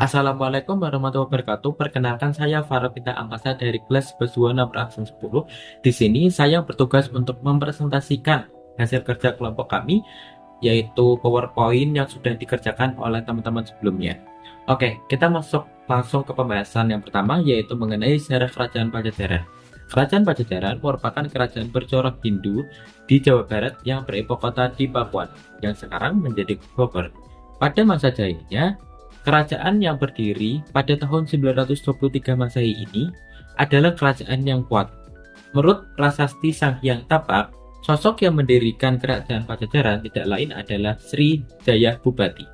Assalamualaikum warahmatullahi wabarakatuh. Perkenalkan saya Farapita Angkasa dari kelas Besuana Absen 10. Di sini saya bertugas untuk mempresentasikan hasil kerja kelompok kami, yaitu PowerPoint yang sudah dikerjakan oleh teman-teman sebelumnya. Oke, kita masuk langsung ke pembahasan yang pertama, yaitu mengenai sejarah Kerajaan Pajajaran. Kerajaan Pajajaran merupakan kerajaan bercorak Hindu di Jawa Barat yang beribukota di Pakuan, yang sekarang menjadi Bogor. Pada masa jayanya, kerajaan yang berdiri pada tahun 923 Masehi ini adalah kerajaan yang kuat. Menurut Prasasti Sang Hyang Tapak, sosok yang mendirikan kerajaan Pajajaran tidak lain adalah Sri Jaya Bupati.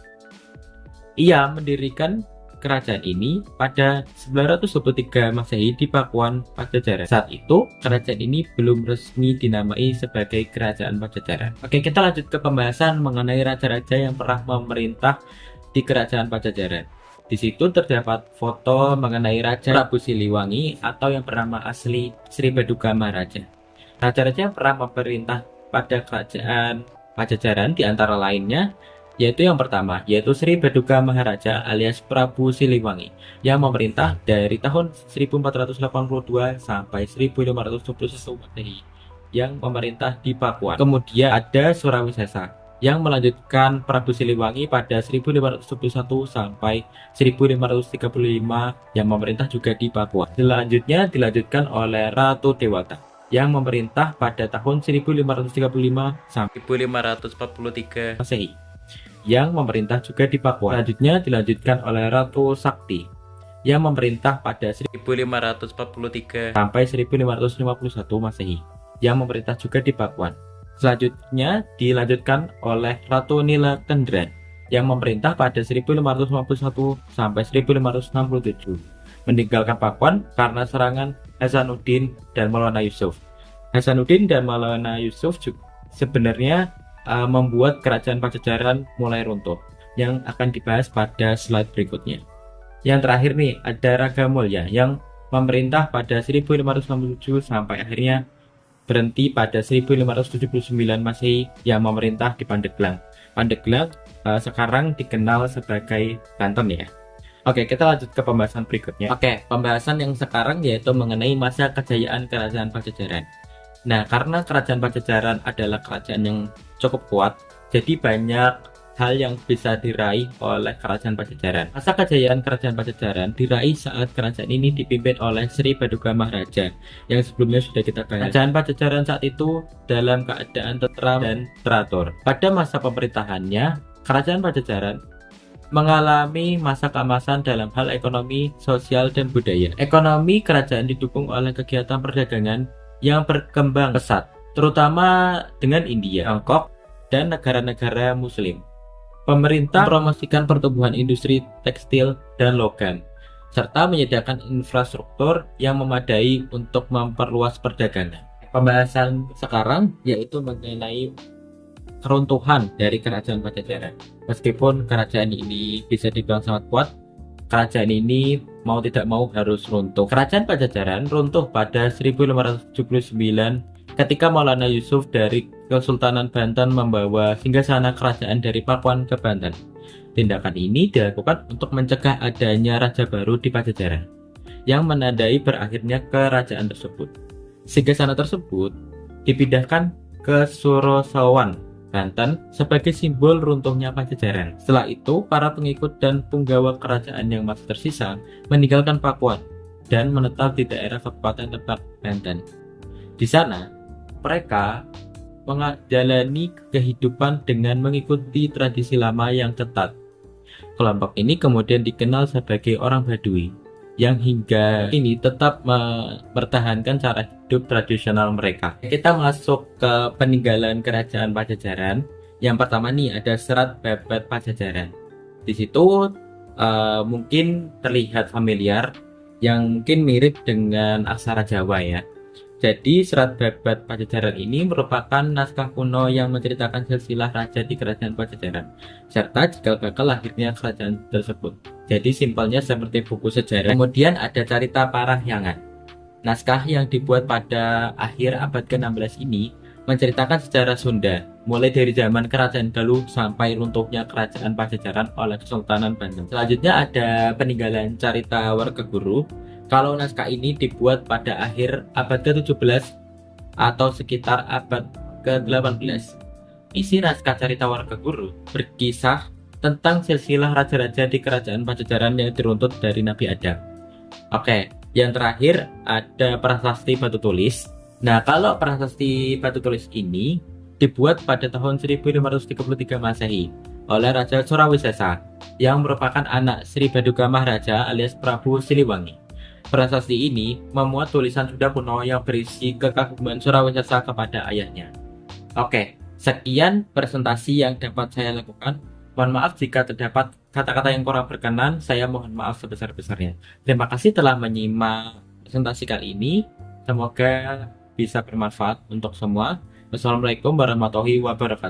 Ia mendirikan kerajaan ini pada 923 Masehi di Pakuan, Pajajaran. Saat itu, kerajaan ini belum resmi dinamai sebagai kerajaan Pajajaran. Oke, kita lanjut ke pembahasan mengenai raja-raja yang pernah memerintah di kerajaan Pajajaran. Di situ terdapat foto mengenai Raja Prabu Siliwangi atau yang bernama asli Sri Baduga Maharaja. Raja-raja yang pernah memerintah pada kerajaan Pajajaran di antara lainnya yaitu yang pertama, yaitu Sri Baduga Maharaja alias Prabu Siliwangi yang memerintah dari tahun 1482 sampai 1521 Masehi yang memerintah di Pakuan. Kemudian ada Surawisesa yang melanjutkan Prabu Siliwangi pada 1521 sampai 1535 yang memerintah juga di Papua. Selanjutnya dilanjutkan oleh Ratu Dewata yang memerintah pada tahun 1535 sampai 1543 Masehi yang memerintah juga di Papua. Selanjutnya dilanjutkan oleh Ratu Sakti yang memerintah pada 1543 sampai 1551 Masehi yang memerintah juga di Pakuan. Selanjutnya dilanjutkan oleh Ratu Nila Kendran yang memerintah pada 1551 sampai 1567, meninggalkan Pakuan karena serangan Hasanuddin dan Maulana Yusuf. Hasanuddin dan Maulana Yusuf juga sebenarnya membuat kerajaan Pajajaran mulai runtuh, yang akan dibahas pada slide berikutnya. Yang terakhir nih ada Raga Mulya yang memerintah pada 1567 sampai akhirnya berhenti pada 1579 Masehi yang memerintah di Pandeglang. Pandeglang sekarang dikenal sebagai Banten ya. Oke, kita lanjut ke pembahasan berikutnya. Oke, pembahasan yang sekarang yaitu mengenai masa kejayaan kerajaan Pajajaran. Nah, karena kerajaan Pajajaran adalah kerajaan yang cukup kuat, jadi banyak hal yang bisa diraih oleh kerajaan Pajajaran. Masa kejayaan kerajaan Pajajaran diraih saat kerajaan ini dipimpin oleh Sri Baduga Maharaja yang sebelumnya sudah kita bahas. Kerajaan Pajajaran saat itu dalam keadaan tentram dan teratur. Pada masa pemerintahannya, kerajaan Pajajaran mengalami masa keemasan dalam hal ekonomi, sosial, dan budaya. Ekonomi kerajaan didukung oleh kegiatan perdagangan yang berkembang pesat, terutama dengan India, Tiongkok, dan negara-negara Muslim. Pemerintah mempromosikan pertumbuhan industri tekstil dan logam, serta menyediakan infrastruktur yang memadai untuk memperluas perdagangan. Pembahasan sekarang yaitu mengenai keruntuhan dari kerajaan Pajajaran. Meskipun kerajaan ini bisa dibilang sangat kuat, kerajaan ini mau tidak mau harus runtuh. Kerajaan Pajajaran runtuh pada 1579 ketika Maulana Yusuf dari Kesultanan Banten membawa singgasana kerajaan dari Pakuan ke Banten. Tindakan ini dilakukan untuk mencegah adanya raja baru di Pajajaran yang menandai berakhirnya kerajaan tersebut. Singgasana tersebut dipindahkan ke Surosowan, Banten sebagai simbol runtuhnya Pajajaran. Setelah itu, para pengikut dan punggawa kerajaan yang masih tersisa meninggalkan Pakuan dan menetap di daerah Kabupaten Lebak, Banten. Di sana, mereka menjalani kehidupan dengan mengikuti tradisi lama yang ketat. Kelompok ini kemudian dikenal sebagai orang Badui yang hingga kini tetap mempertahankan cara hidup tradisional mereka. Kita masuk ke peninggalan kerajaan Pajajaran. Yang pertama nih ada Serat Babad Pajajaran. Di situ mungkin terlihat familiar, yang mungkin mirip dengan aksara Jawa ya. Jadi Serat Babad Pajajaran ini merupakan naskah kuno yang menceritakan silsilah raja di kerajaan Pajajaran serta cikal bakal lahirnya kerajaan tersebut. Jadi simpelnya seperti buku sejarah. Kemudian ada Carita Parahyangan. Naskah yang dibuat pada akhir abad ke-16 ini menceritakan sejarah Sunda, mulai dari zaman Kerajaan Galuh sampai runtuhnya Kerajaan Pajajaran oleh Kesultanan Banten. Selanjutnya ada peninggalan Carita Warkeguru. Kalau naskah ini dibuat pada akhir abad ke-17 atau sekitar abad ke-18. Isi naskah Carita Warkeguru berkisah tentang silsilah raja-raja di Kerajaan Pajajaran yang diruntut dari Nabi Adam. Oke, yang terakhir ada prasasti batu tulis. Nah, kalau prasasti batu tulis ini dibuat pada tahun 1533 Masehi oleh Raja Surawisesa yang merupakan anak Sri Baduga Maharaja alias Prabu Siliwangi. Prasasti ini memuat tulisan Sunda kuno yang berisi kekaguman Surawisesa kepada ayahnya. Oke, sekian presentasi yang dapat saya lakukan. Mohon maaf jika terdapat kata-kata yang kurang berkenan, saya mohon maaf sebesar-besarnya. Terima kasih telah menyimak presentasi kali ini. Semoga bisa bermanfaat untuk semua. Wassalamualaikum warahmatullahi wabarakatuh.